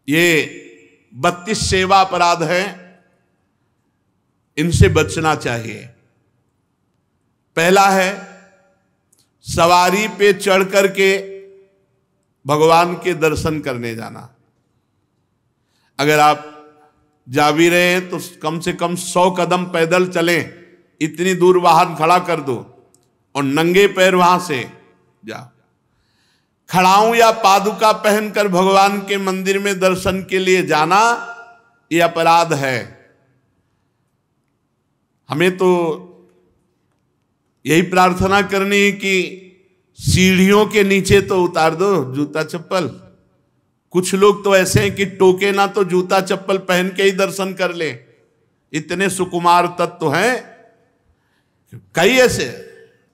ये 32 सेवा अपराध हैं, इनसे बचना चाहिए। पहला है सवारी पे चढ़ करके भगवान के दर्शन करने जाना। अगर आप जा भी रहे हैं तो कम से कम 100 कदम पैदल चलें, इतनी दूर वाहन खड़ा कर दो और नंगे पैर वहां से जाओ। खड़ाऊं या पादुका पहनकर भगवान के मंदिर में दर्शन के लिए जाना ये अपराध है। हमें तो यही प्रार्थना करनी है कि सीढ़ियों के नीचे तो उतार दो जूता चप्पल। कुछ लोग तो ऐसे हैं कि टोके ना तो जूता चप्पल पहन के ही दर्शन कर ले, इतने सुकुमार तत्व हैं। कई ऐसे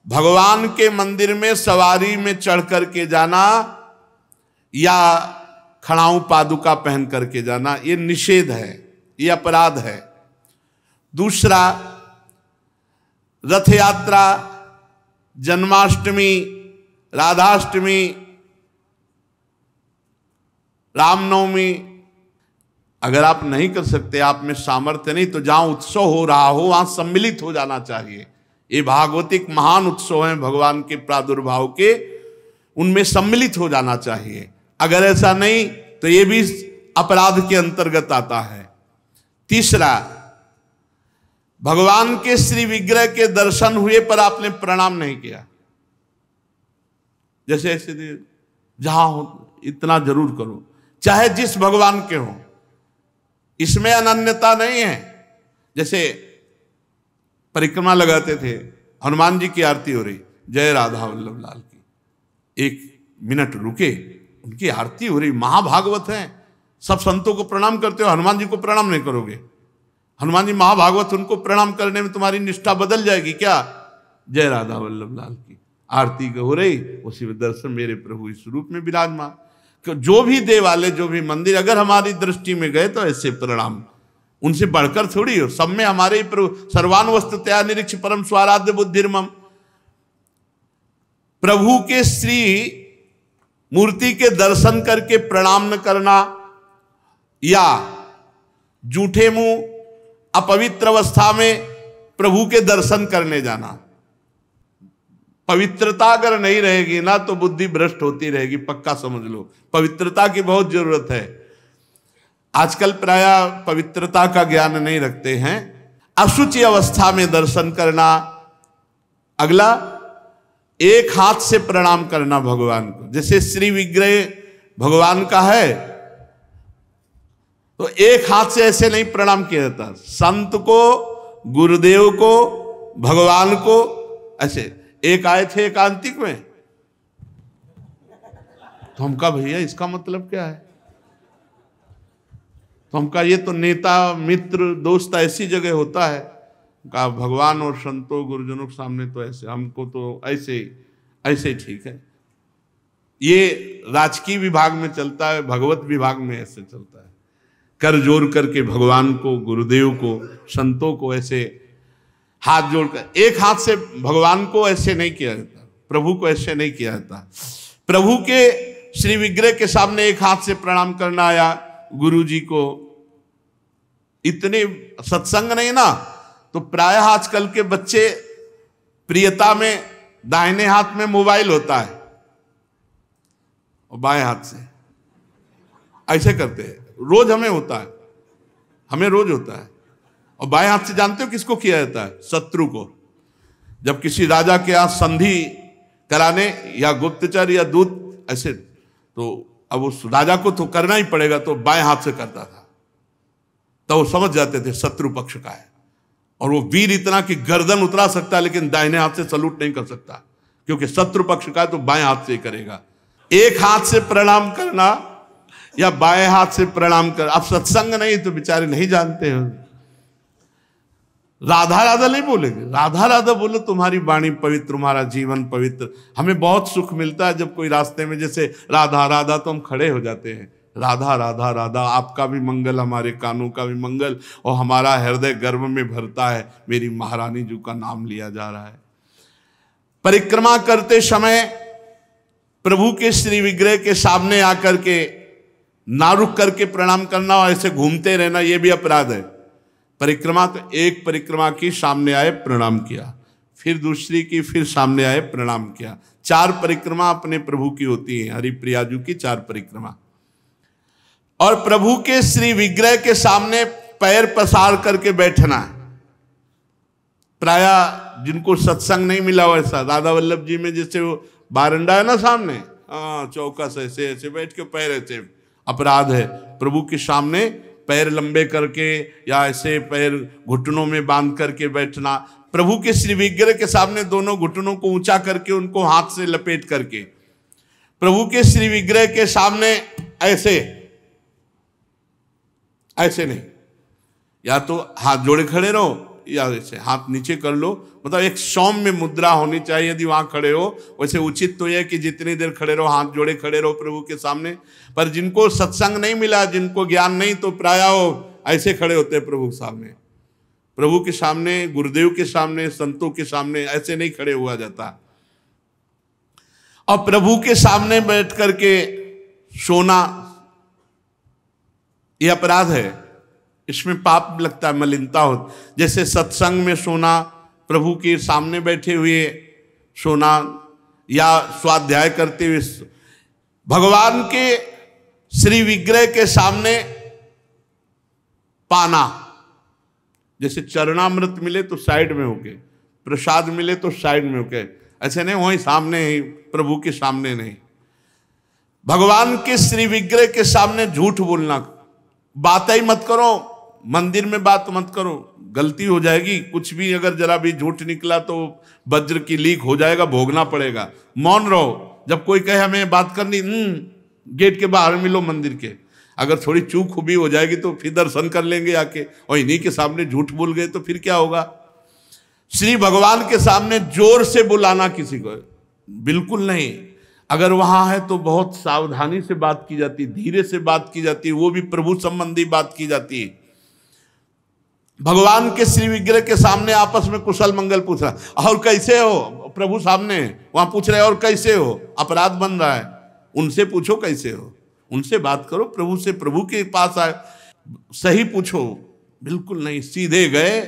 भगवान के मंदिर में सवारी में चढ़ करके जाना या खड़ाऊं पादुका पहन करके जाना ये निषेध है, ये अपराध है। दूसरा, रथ यात्रा, जन्माष्टमी, राधाष्टमी, रामनवमी अगर आप नहीं कर सकते, आप में सामर्थ्य नहीं, तो जहां उत्सव हो रहा हो वहां सम्मिलित हो जाना चाहिए। ये भागवतिक महान उत्सव हैं भगवान के प्रादुर्भाव के, उनमें सम्मिलित हो जाना चाहिए। अगर ऐसा नहीं तो ये भी अपराध के अंतर्गत आता है। तीसरा, भगवान के श्री विग्रह के दर्शन हुए पर आपने प्रणाम नहीं किया। जैसे ऐसे जहां हो इतना जरूर करो, चाहे जिस भगवान के हो, इसमें अनन्यता नहीं है। जैसे परिक्रमा लगाते थे, हनुमान जी की आरती हो रही, जय राधा वल्लभ लाल की, 1 मिनट रुके, उनकी आरती हो रही, महाभागवत हैं, सब संतों को प्रणाम करते हो, हनुमान जी को प्रणाम नहीं करोगे? हनुमान जी महाभागवत, उनको प्रणाम करने में तुम्हारी निष्ठा बदल जाएगी क्या? जय राधा वल्लभ लाल की आरती हो रही, उसी में दर्शन मेरे प्रभु इस रूप में विराजमान। जो भी देवालय, जो भी मंदिर अगर हमारी दृष्टि में गए तो ऐसे प्रणाम, उनसे बढ़कर थोड़ी हो। सब में हमारे प्रभु सर्वान वस्तुतया निरीक्ष परम स्वाराध्य बुद्धिर्मम। प्रभु के श्री मूर्ति के दर्शन करके प्रणाम न करना या जूठे मुंह अपवित्र अवस्था में प्रभु के दर्शन करने जाना। पवित्रता अगर नहीं रहेगी ना तो बुद्धि भ्रष्ट होती रहेगी, पक्का समझ लो। पवित्रता की बहुत जरूरत है। आजकल प्रायः पवित्रता का ज्ञान नहीं रखते हैं। अशुचि अवस्था में दर्शन करना। अगला, एक हाथ से प्रणाम करना भगवान को। जैसे श्री विग्रह भगवान का है तो एक हाथ से ऐसे नहीं प्रणाम किया जाता। संत को, गुरुदेव को, भगवान को ऐसे। एक आए थे एकांतिक में, तो हम कहा भैया इसका मतलब क्या है? तो हम कहा ये तो नेता मित्र दोस्त ऐसी जगह होता है। कहा भगवान और संतों गुरुजनों के सामने तो ऐसे, हमको तो ऐसे ऐसे ठीक है। ये राजकीय विभाग में चलता है, भगवत विभाग में ऐसे चलता है। कर जोड़ करके भगवान को, गुरुदेव को, संतों को ऐसे हाथ जोड़कर, एक हाथ से भगवान को ऐसे नहीं किया जाता, प्रभु को ऐसे नहीं किया जाता। प्रभु के श्री विग्रह के सामने एक हाथ से प्रणाम करना या गुरु जी को, इतने सत्संग नहीं ना, तो प्रायः आजकल के बच्चे प्रियता में दाहिने हाथ में मोबाइल होता है और बाएं हाथ से ऐसे करते हैं। रोज हमें होता है, हमें रोज होता है। और बाएं हाथ से जानते हो किसको किया जाता है? शत्रु को। जब किसी राजा के यहाँ संधि कराने या गुप्तचर या दूत ऐसे, तो अब उस राजा को तो करना ही पड़ेगा, तो बाएं हाथ से करता था। तो वो समझ जाते थे शत्रु पक्ष का है। और वो वीर इतना कि गर्दन उतरा सकता है लेकिन दाहिने हाथ से सलूट नहीं कर सकता, क्योंकि शत्रु पक्ष का है तो बाएं हाथ से ही करेगा। एक हाथ से प्रणाम करना या बाएं हाथ से प्रणाम कर। अब सत्संग नहीं तो बेचारे नहीं जानते हैं। राधा राधा नहीं बोलेंगे, राधा राधा बोलो, तुम्हारी वाणी पवित्र, तुम्हारा जीवन पवित्र। हमें बहुत सुख मिलता है जब कोई रास्ते में जैसे राधा राधा तो हम खड़े हो जाते हैं। राधा राधा राधा, आपका भी मंगल, हमारे कानों का भी मंगल, और हमारा हृदय गर्व में भरता है, मेरी महारानी जी का नाम लिया जा रहा है। परिक्रमा करते समय प्रभु के श्री विग्रह के सामने आकर के ना रुक करके प्रणाम करना और ऐसे घूमते रहना, ये भी अपराध है। परिक्रमा तो एक परिक्रमा की, सामने आए प्रणाम किया, फिर दूसरी की, फिर सामने आए प्रणाम किया। 4 परिक्रमा अपने प्रभु की होती है, हरिप्रियाजू की 4 परिक्रमा। और प्रभु के श्री विग्रह के सामने पैर पसार करके बैठना। प्राय जिनको सत्संग नहीं मिला वैसा, राधा वल्लभ जी में जैसे वो बारंडा है ना सामने, हाँ, चौकस ऐसे ऐसे बैठ के पैर ऐसे, अपराध है। प्रभु के सामने पैर लंबे करके या ऐसे पैर घुटनों में बांध करके बैठना। प्रभु के श्री विग्रह के सामने दोनों घुटनों को ऊंचा करके उनको हाथ से लपेट करके, प्रभु के श्री विग्रह के सामने ऐसे ऐसे नहीं, या तो हाथ जोड़े खड़े रहो या ऐसे हाथ नीचे कर लो, मतलब एक सौम्य मुद्रा होनी चाहिए। यदि वहां खड़े हो, वैसे उचित तो यह कि जितनी देर खड़े रहो हाथ जोड़े खड़े रहो प्रभु के सामने। पर जिनको सत्संग नहीं मिला, जिनको ज्ञान नहीं, तो प्राय ऐसे खड़े होते हैं प्रभु के सामने। प्रभु के सामने, गुरुदेव के सामने, संतों के सामने ऐसे नहीं खड़े हुआ जाता। और प्रभु के सामने बैठ करके सोना यह अपराध है, इसमें पाप लगता है, मलिनता हो। जैसे सत्संग में सोना, प्रभु के सामने बैठे हुए सोना, या स्वाध्याय करते हुए, भगवान के श्री विग्रह के सामने पाना। जैसे चरणामृत मिले तो साइड में होके, प्रसाद मिले तो साइड में होके, ऐसे नहीं वहीं सामने ही, प्रभु के सामने नहीं। भगवान के श्री विग्रह के सामने झूठ बोलना, बात ही मत करो, मंदिर में बात मत करो, गलती हो जाएगी। कुछ भी अगर जरा भी झूठ निकला तो वज्र की लीक हो जाएगा, भोगना पड़ेगा। मौन रहो। जब कोई कहे हमें बात करनी, गेट के बाहर मिलो मंदिर के। अगर थोड़ी चूक भी हो जाएगी तो फिर दर्शन कर लेंगे आके, और इन्हीं के सामने झूठ बोल गए तो फिर क्या होगा। श्री भगवान के सामने जोर से बुलाना किसी को बिल्कुल नहीं। अगर वहां है तो बहुत सावधानी से बात की जाती, धीरे से बात की जाती, वो भी प्रभु संबंधी बात की जाती है। भगवान के श्री विग्रह के सामने आपस में कुशल मंगल पूछ रहा, और कैसे हो, प्रभु सामने वहां पूछ रहे और कैसे हो, अपराध बन रहा है। उनसे पूछो कैसे हो, उनसे बात करो, प्रभु से, प्रभु के पास आए, सही पूछो। बिल्कुल नहीं, सीधे गए,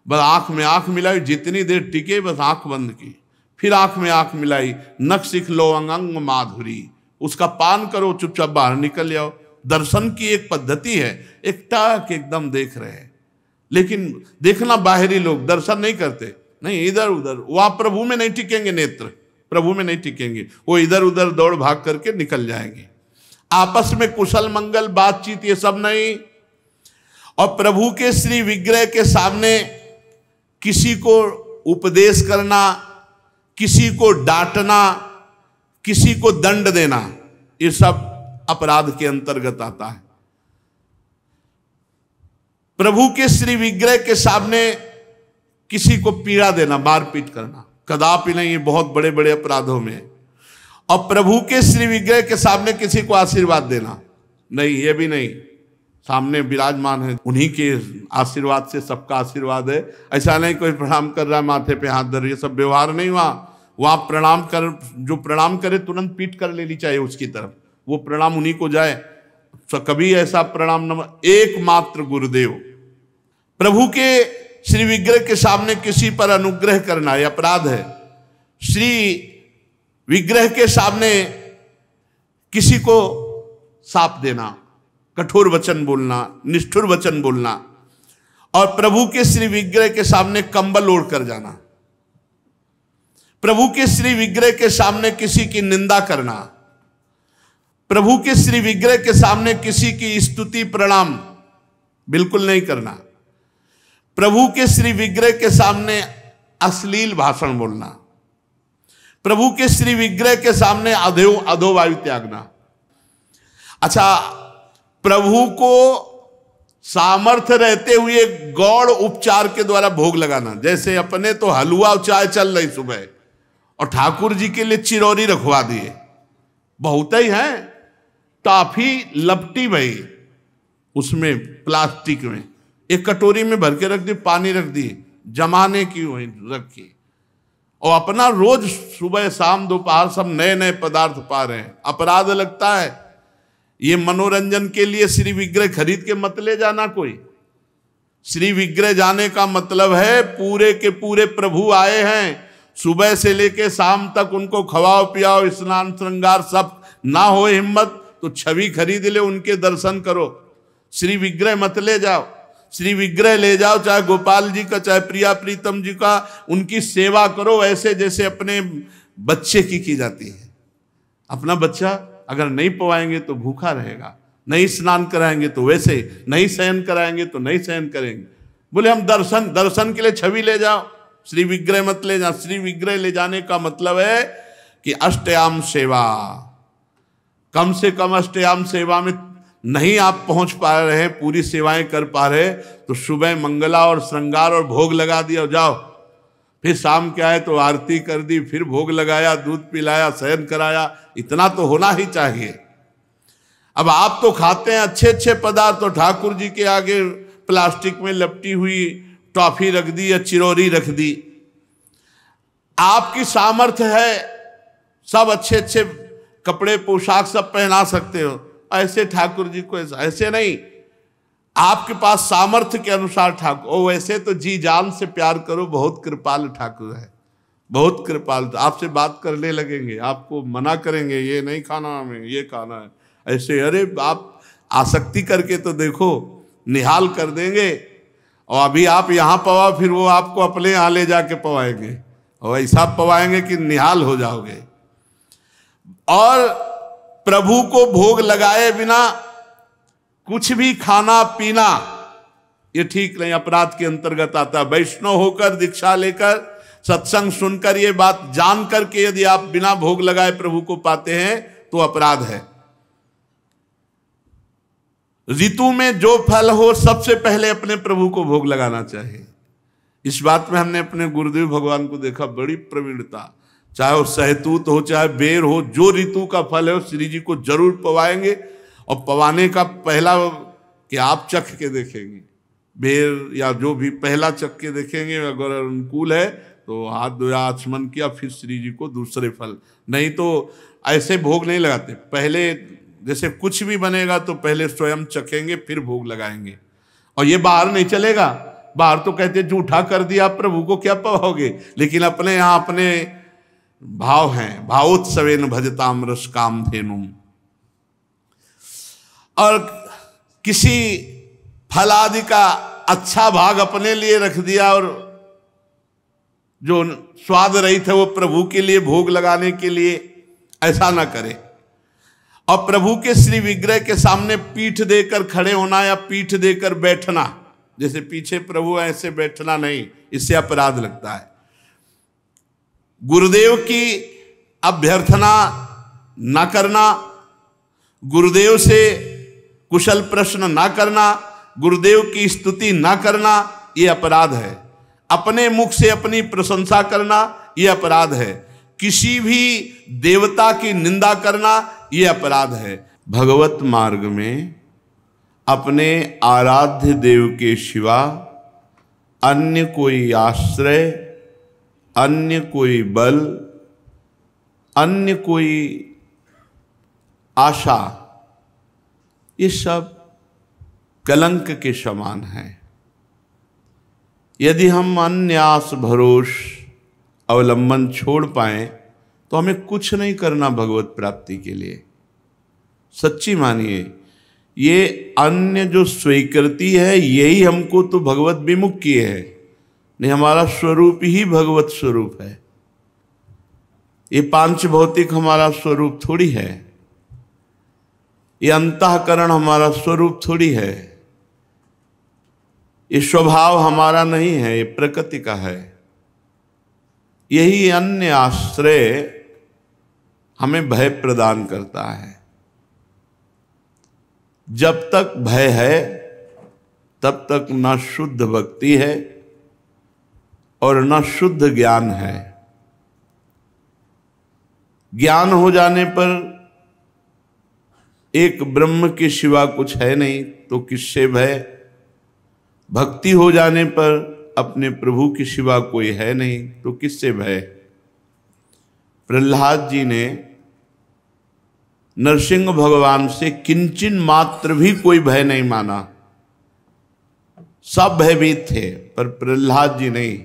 बस आंख में आंख मिलाई, जितनी देर टिके बस आंख बंद की, फिर आंख में आंख मिलाई, नख सिख लो अंग माधुरी, उसका पान करो, चुपचाप बाहर निकल जाओ। दर्शन की एक पद्धति है, एक टाक एकदम देख रहे हैं। लेकिन देखना, बाहरी लोग दर्शन नहीं करते, नहीं इधर उधर, वहां प्रभु में नहीं टिकेंगे, नेत्र प्रभु में नहीं टिकेंगे, वो इधर उधर दौड़ भाग करके निकल जाएंगे। आपस में कुशल मंगल बातचीत ये सब नहीं। और प्रभु के श्री विग्रह के सामने किसी को उपदेश करना, किसी को डांटना, किसी को दंड देना, ये सब अपराध के अंतर्गत आता है। प्रभु के श्री विग्रह के सामने किसी को पीड़ा देना, मारपीट करना, कदापि नहीं, ये बहुत बड़े बड़े अपराधों में। और प्रभु के श्री विग्रह के सामने किसी को आशीर्वाद देना, नहीं, ये भी नहीं। सामने विराजमान है, उन्हीं के आशीर्वाद से सबका आशीर्वाद है। ऐसा नहीं कोई प्रणाम कर रहा है माथे पे हाथ धर, ये सब व्यवहार नहीं। वहां प्रणाम कर, जो प्रणाम करे तुरंत पीठ कर लेनी चाहिए उसकी तरफ, वो प्रणाम उन्हीं को जाए। तो कभी ऐसा प्रणाम न, एकमात्र गुरुदेव। प्रभु के श्री विग्रह के सामने किसी पर अनुग्रह करना यह अपराध है। श्री विग्रह के सामने किसी को साप देना, कठोर वचन बोलना, निष्ठुर वचन बोलना, और प्रभु के श्री विग्रह के सामने कंबल ओढ़ कर जाना, प्रभु के श्री विग्रह के सामने किसी की निंदा करना, प्रभु के श्री विग्रह के सामने किसी की स्तुति प्रणाम बिल्कुल नहीं करना, प्रभु के श्री विग्रह के सामने अश्लील भाषण बोलना, प्रभु के श्री विग्रह के सामने अधोवायु त्यागना। अच्छा, प्रभु को सामर्थ्य रहते हुए गौड़ उपचार के द्वारा भोग लगाना, जैसे अपने तो हलवा और चाय चल रही सुबह और ठाकुर जी के लिए चिरौरी रखवा दिए, बहुत ही है, टॉफी लपटी भाई उसमें प्लास्टिक में, एक कटोरी में भर के रख दी, पानी रख दी, जमाने की वही रखी, और अपना रोज सुबह शाम दोपहर सब नए नए पदार्थ पा रहे हैं। अपराध लगता है। ये मनोरंजन के लिए श्री विग्रह खरीद के मत ले जाना कोई। श्री विग्रह जाने का मतलब है पूरे के पूरे प्रभु आए हैं, सुबह से लेके शाम तक उनको खवाओ पियाओ, स्नान श्रृंगार सब। ना हो हिम्मत तो छवि खरीद ले, उनके दर्शन करो। श्री विग्रह मत ले जाओ। श्री विग्रह ले जाओ, चाहे गोपाल जी का चाहे प्रिया प्रीतम जी का, उनकी सेवा करो ऐसे जैसे अपने बच्चे की जाती है। अपना बच्चा अगर नहीं पवाएंगे तो भूखा रहेगा, नहीं स्नान कराएंगे तो वैसे, नहीं शयन कराएंगे तो नहीं शयन करेंगे। बोले हम दर्शन के लिए छवि ले जाओ, श्री विग्रह मत ले जाओ। श्री विग्रह ले जाने का मतलब है कि अष्टयाम सेवा, कम से कम अष्टयाम सेवा में नहीं आप पहुंच पा रहे हैं, पूरी सेवाएं कर पा रहे, तो सुबह मंगला और श्रृंगार और भोग लगा दिया, जाओ। फिर शाम के आए तो आरती कर दी, फिर भोग लगाया, दूध पिलाया, शयन कराया, इतना तो होना ही चाहिए। अब आप तो खाते हैं अच्छे अच्छे पदार्थ, तो ठाकुर जी के आगे प्लास्टिक में लपटी हुई टॉफी रख दी या चिरौरी रख दी। आपकी सामर्थ्य है, सब अच्छे अच्छे कपड़े पोशाक सब पहना सकते हो, ऐसे ठाकुर जी को ऐसे नहीं। आपके पास सामर्थ्य के अनुसार ठाकुर, ओ वैसे तो जी जान से प्यार करो, बहुत कृपाल ठाकुर है, बहुत कृपाल। आपसे बात करने लगेंगे, आपको मना करेंगे, ये नहीं खाना हमें, ये खाना है, ऐसे। अरे आप आसक्ति करके तो देखो, निहाल कर देंगे। और अभी आप यहाँ पवाओ, फिर वो आपको अपने यहाँ ले जाके पवाएंगे, और ऐसा पवाएंगे कि निहाल हो जाओगे। और प्रभु को भोग लगाए बिना कुछ भी खाना पीना ये ठीक नहीं, अपराध के अंतर्गत आता है। वैष्णव होकर दीक्षा लेकर सत्संग सुनकर ये बात जान करके यदि आप बिना भोग लगाए प्रभु को पाते हैं तो अपराध है। ऋतु में जो फल हो सबसे पहले अपने प्रभु को भोग लगाना चाहिए। इस बात में हमने अपने गुरुदेव भगवान को देखा, बड़ी प्रवीणता। चाहे वो सहतूत हो चाहे बेर हो, जो ऋतु का फल है वो श्री जी को जरूर पवाएंगे। और पवाने का पहला कि आप चख के देखेंगे, बेर या जो भी पहला चख के देखेंगे, अगर अनुकूल है तो हाथ धोया आचमन किया, फिर श्री जी को दूसरे फल। नहीं तो ऐसे भोग नहीं लगाते, पहले जैसे कुछ भी बनेगा तो पहले स्वयं चखेंगे फिर भोग लगाएंगे। और ये बाहर नहीं चलेगा, बाहर तो कहते जूठा कर दिया प्रभु को क्या पवाओगे, लेकिन अपने यहाँ अपने भाव हैं, भावोत्सवेन भजताम रस काम धेनुम। और किसी फल आदि का अच्छा भाग अपने लिए रख दिया और जो स्वाद रहित है वो प्रभु के लिए भोग लगाने के लिए, ऐसा ना करे। और प्रभु के श्री विग्रह के सामने पीठ देकर खड़े होना या पीठ देकर बैठना, जैसे पीछे प्रभु ऐसे बैठना नहीं, इससे अपराध लगता है। गुरुदेव की अभ्यर्थना ना करना, गुरुदेव से कुशल प्रश्न ना करना, गुरुदेव की स्तुति ना करना, ये अपराध है। अपने मुख से अपनी प्रशंसा करना ये अपराध है। किसी भी देवता की निंदा करना ये अपराध है। भगवत मार्ग में अपने आराध्य देव के सिवा अन्य कोई आश्रय, अन्य कोई बल, अन्य कोई आशा, ये सब कलंक के समान है। यदि हम अन्य आस भरोस अवलंबन छोड़ पाएं तो हमें कुछ नहीं करना भगवत प्राप्ति के लिए। सच्ची मानिए, ये अन्य जो स्वीकृति है यही हमको तो भगवत विमुख किए है, नहीं हमारा स्वरूप ही भगवत स्वरूप है। ये पांच भौतिक हमारा स्वरूप थोड़ी है, ये अंतःकरण हमारा स्वरूप थोड़ी है, ये स्वभाव हमारा नहीं है, ये प्रकृति का है। यही अन्य आश्रय हमें भय प्रदान करता है। जब तक भय है तब तक न शुद्ध भक्ति है और न शुद्ध ज्ञान है। ज्ञान हो जाने पर एक ब्रह्म के सिवा कुछ है नहीं तो किससे भय। भक्ति हो जाने पर अपने प्रभु के सिवा कोई है नहीं तो किससे भय। प्रहलाद जी ने नरसिंह भगवान से किंचन मात्र भी कोई भय नहीं माना। सब भयभीत थे, पर प्रहलाद जी नहीं।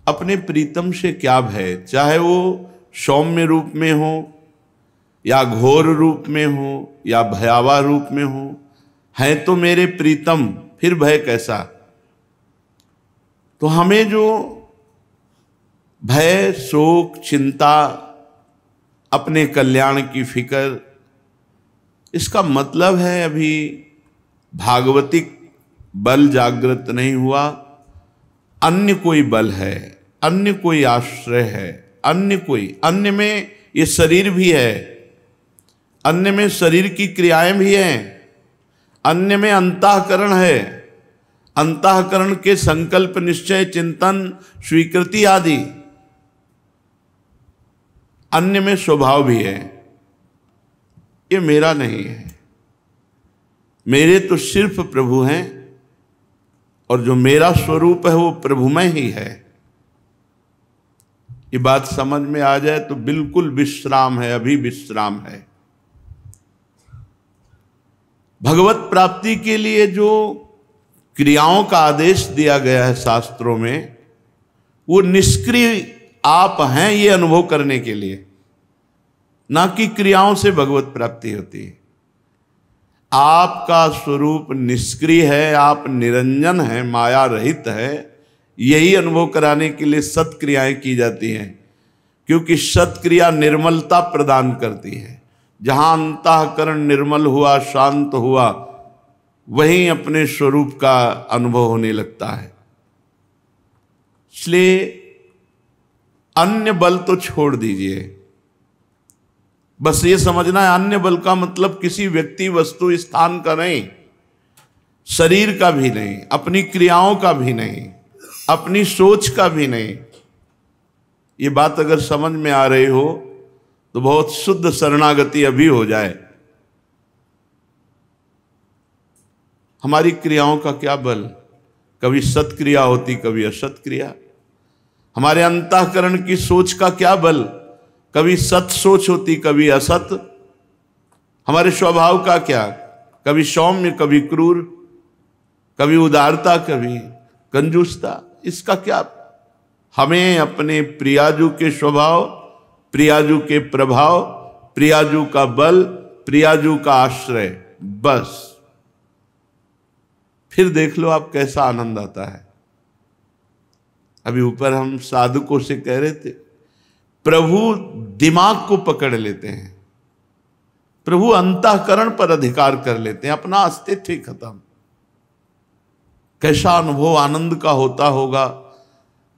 अपने प्रीतम से क्या भय, चाहे वो सौम्य रूप में हो या घोर रूप में हो या भयावह रूप में हो, है तो मेरे प्रीतम, फिर भय कैसा। तो हमें जो भय, शोक, चिंता, अपने कल्याण की फिक्र, इसका मतलब है अभी भागवतिक बल जागृत नहीं हुआ, अन्य कोई बल है, अन्य कोई आश्रय है, अन्य में ये शरीर भी है, अन्य में शरीर की क्रियाएं भी हैं, अन्य में अंतःकरण है, अंतःकरण के संकल्प, निश्चय, चिंतन, स्वीकृति आदि, अन्य में स्वभाव भी है। ये मेरा नहीं है, मेरे तो सिर्फ प्रभु हैं, और जो मेरा स्वरूप है वो प्रभुमय ही है। ये बात समझ में आ जाए तो बिल्कुल विश्राम है, अभी विश्राम है। भगवत प्राप्ति के लिए जो क्रियाओं का आदेश दिया गया है शास्त्रों में, वो निष्क्रिय आप हैं ये अनुभव करने के लिए, ना कि क्रियाओं से भगवत प्राप्ति होती है। आपका स्वरूप निष्क्रिय है, आप निरंजन है, माया रहित है, यही अनुभव कराने के लिए सत्क्रियाएं की जाती हैं, क्योंकि सत्क्रिया निर्मलता प्रदान करती है। जहां अंतःकरण निर्मल हुआ, शांत हुआ, वहीं अपने स्वरूप का अनुभव होने लगता है। इसलिए अन्य बल तो छोड़ दीजिए, बस ये समझना है अन्य बल का मतलब किसी व्यक्ति, वस्तु, स्थान का नहीं, शरीर का भी नहीं, अपनी क्रियाओं का भी नहीं, अपनी सोच का भी नहीं। ये बात अगर समझ में आ रही हो तो बहुत शुद्ध शरणागति अभी हो जाए। हमारी क्रियाओं का क्या बल, कभी सत्क्रिया होती, कभी असत क्रिया। हमारे अंतःकरण की सोच का क्या बल, कभी सत सोच होती, कभी असत। हमारे स्वभाव का क्या, कभी सौम्य, कभी क्रूर, कभी उदारता, कभी कंजूसता। इसका क्या, हमें अपने प्रियाजू के स्वभाव, प्रियाजू के प्रभाव, प्रियाजू का बल, प्रियाजू का आश्रय, बस। फिर देख लो आप कैसा आनंद आता है। अभी ऊपर हम साधकों से कह रहे थे, प्रभु दिमाग को पकड़ लेते हैं, प्रभु अंतःकरण पर अधिकार कर लेते हैं, अपना अस्तित्व ही खत्म। कैसा अनुभव आनंद का होता होगा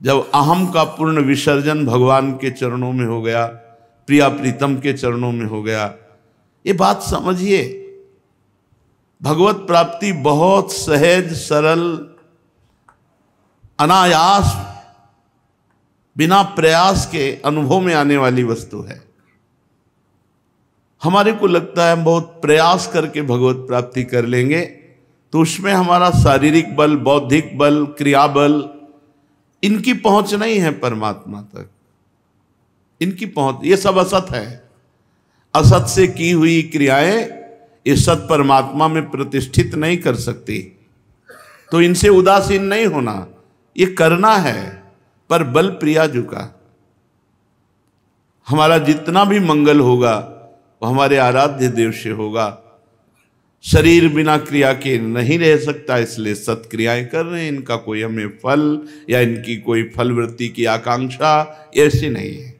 जब अहम का पूर्ण विसर्जन भगवान के चरणों में हो गया, प्रिया प्रीतम के चरणों में हो गया। ये बात समझिए, भगवत प्राप्ति बहुत सहज, सरल, अनायास, बिना प्रयास के अनुभव में आने वाली वस्तु है। हमारे को लगता है हम बहुत प्रयास करके भगवत प्राप्ति कर लेंगे तो उसमें हमारा शारीरिक बल, बौद्धिक बल, क्रिया बल, इनकी पहुंच नहीं है परमात्मा तक। इनकी पहुंच, ये सब असत है। असत से की हुई क्रियाएं ये सत परमात्मा में प्रतिष्ठित नहीं कर सकती। तो इनसे उदासीन नहीं होना, ये करना है, पर बल प्रियाजू का। हमारा जितना भी मंगल होगा वो हमारे आराध्य देव से होगा। शरीर बिना क्रिया के नहीं रह सकता, इसलिए सत्क्रियाएं कर रहे हैं। इनका कोई हमें फल या इनकी कोई फलवृत्ति की आकांक्षा ऐसी नहीं है।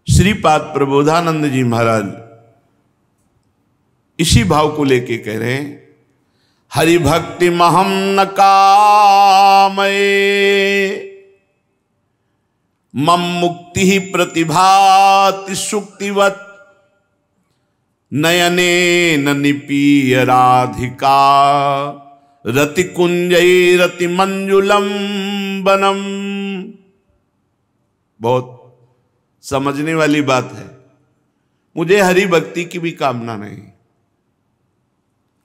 श्रीपाद प्रबोधानंद जी महाराज इसी भाव को लेके कह रहे हैं, हरि भक्ति महम न कामये मम मुक्ति ही प्रतिभाति सुक्तिवत नयने न निपीय राधिका रति कुंजई रति मंजुलम बनम। बहुत समझने वाली बात है। मुझे हरि भक्ति की भी कामना नहीं,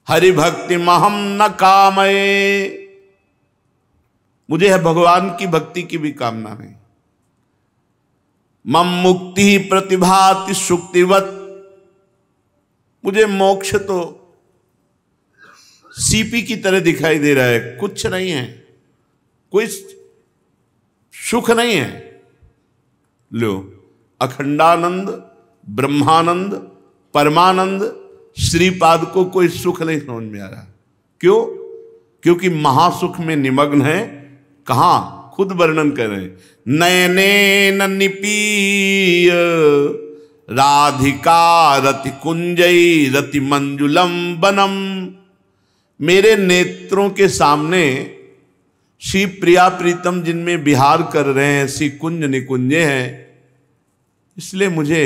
हरि भक्ति महम न कामये, मुझे है भगवान की भक्ति की भी कामना नहीं। मम मुक्ति प्रतिभाति सुक्तिवत, मुझे मोक्ष तो सीपी की तरह दिखाई दे रहा है, कुछ नहीं है, कोई सुख नहीं है। लो, अखंडानंद, ब्रह्मानंद, परमानंद श्रीपाद को कोई सुख नहीं समझ में आ रहा। क्यों? क्योंकि महासुख में निमग्न है। कहां? खुद वर्णन कर रहे हैं, नयने निपीय राधिका रति कुंजई रति मंजुलम बनम। मेरे नेत्रों के सामने श्री प्रिया प्रीतम जिनमें विहार कर रहे हैं, श्री कुंज निकुंजे हैं, इसलिए मुझे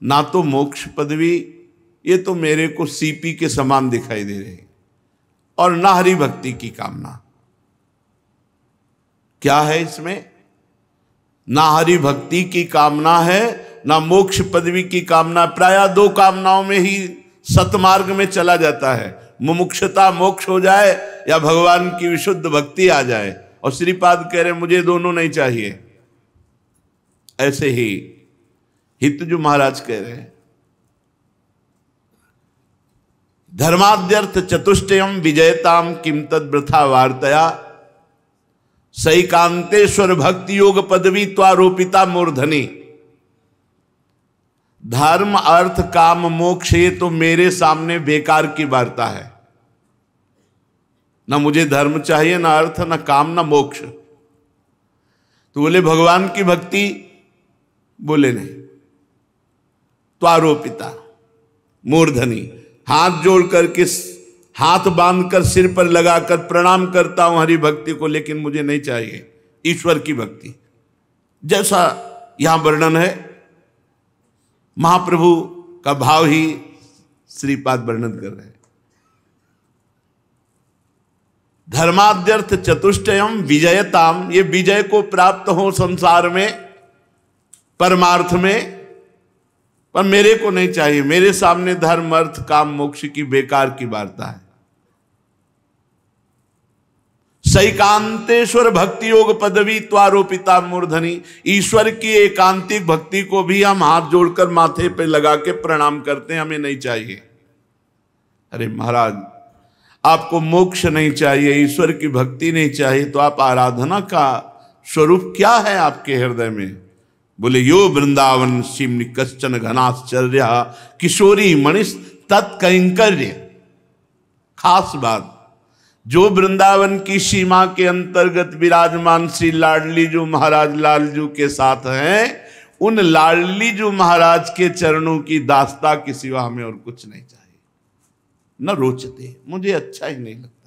ना तो मोक्ष पदवी, ये तो मेरे को सीपी के समान दिखाई दे रहे, और ना हरि भक्ति की कामना। क्या है इसमें? ना हरि भक्ति की कामना है, ना मोक्ष पदवी की कामना। प्रायः दो कामनाओं में ही सतमार्ग में चला जाता है, मुमुक्षता मोक्ष हो जाए या भगवान की विशुद्ध भक्ति आ जाए। और श्रीपाद कह रहे मुझे दोनों नहीं चाहिए। ऐसे ही हितजू महाराज कह रहे हैं, धर्माद्यर्थ चतुष्टयम विजयताम किम तद वृथा वार्तया, सैकांतेश्वर भक्ति योग पदवी त्वारोपिता मूर्धनि। धर्म अर्थ काम मोक्ष, ये तो मेरे सामने बेकार की वार्ता है। ना मुझे धर्म चाहिए, ना अर्थ, ना काम, ना मोक्ष। तो बोले भगवान की भक्ति, बोले नहीं। त्वारोपिता मूर्धनि, हाथ जोड़ करके, हाथ बांधकर सिर पर लगाकर प्रणाम करता हूं हरि भक्ति को, लेकिन मुझे नहीं चाहिए ईश्वर की भक्ति। जैसा यहां वर्णन है, महाप्रभु का भाव ही श्रीपाद वर्णन कर रहे हैं। धर्माद्यर्थ चतुष्टयम विजयताम, ये विजय को प्राप्त हो संसार में, परमार्थ में, पर मेरे को नहीं चाहिए। मेरे सामने धर्म अर्थ काम मोक्ष की बेकार की वार्ता है। सैकांतेश्वर भक्ति योग पदवी त्वारोपिता मूर्धनि, ईश्वर की एकांतिक भक्ति को भी हम हाथ जोड़कर माथे पे लगा के प्रणाम करते हैं, हमें नहीं चाहिए। अरे महाराज, आपको मोक्ष नहीं चाहिए, ईश्वर की भक्ति नहीं चाहिए, तो आप आराधना का स्वरूप क्या है आपके हृदय में? बोले यो वृंदावन सिमनि कश्चन घनाश्चर्य किशोरी मणिष तत्कैंकर्य। खास बात, जो वृंदावन की सीमा के अंतर्गत विराजमान श्री लाडली जो महाराज लालजू के साथ हैं, उन लाडली जो महाराज के चरणों की दास्ता के सिवा हमें और कुछ नहीं चाहिए। न रोचते, मुझे अच्छा ही नहीं लगता।